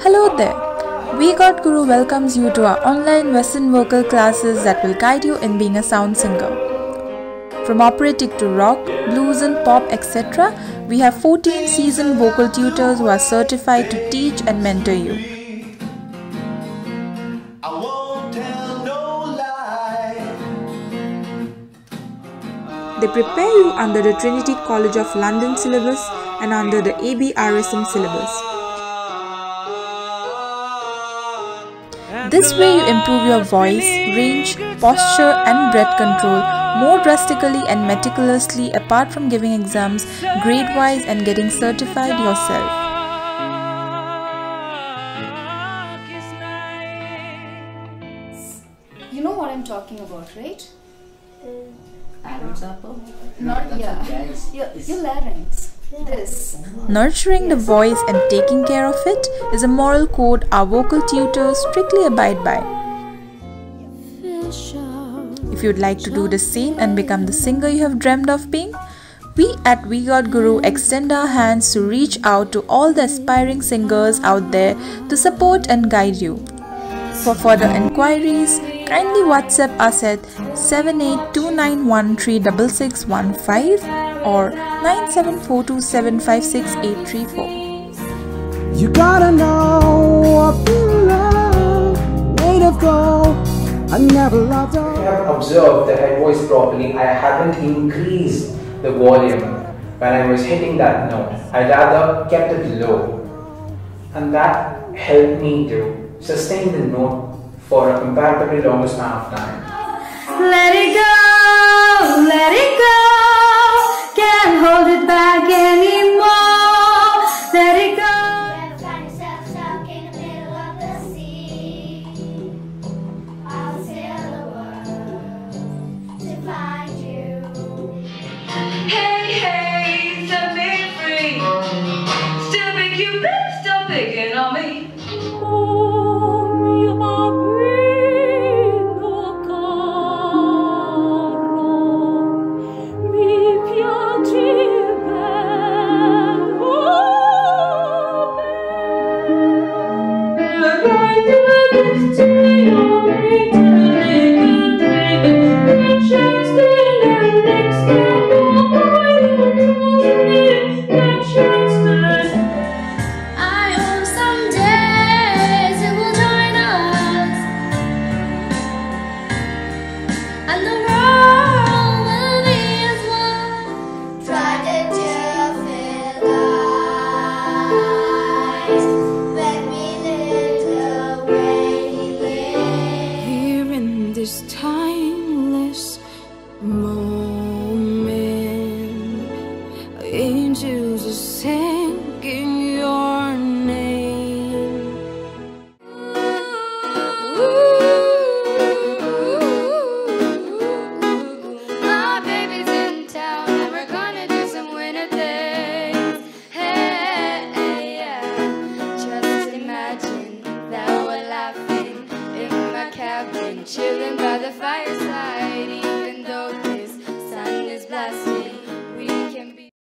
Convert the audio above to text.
Hello there! WeGotGuru welcomes you to our online Western vocal classes that will guide you in being a sound singer. From operatic to rock, blues and pop, etc., we have 14 seasoned vocal tutors who are certified to teach and mentor you. They prepare you under the Trinity College of London syllabus and under the ABRSM syllabus. This way you improve your voice, range, posture and breath control more drastically and meticulously apart from giving exams grade-wise and getting certified yourself. You know what I'm talking about, right? Adam's apple? Not, your larynx. This. Nurturing the voice and taking care of it is a moral code our vocal tutors strictly abide by. If you'd like to do the same and become the singer you have dreamed of being, we at WeGotGuru extend our hands to reach out to all the aspiring singers out there to support and guide you. For further enquiries, kindly WhatsApp us at 7829136615 or 9742756834. You gotta know what you love, made of gold. I never loved her. If I have observed the head voice properly, I haven't increased the volume when I was hitting that note. I rather kept it low, and that helped me to sustain the note for a comparatively longer span of time. Let it go, let it go. Can't hold it back anymore. Let it go. Never find yourself stuck in the middle of the sea. I'll sail the world to find you. Hey, hey, set me free. Stupid Cupid, stop picking on me. This time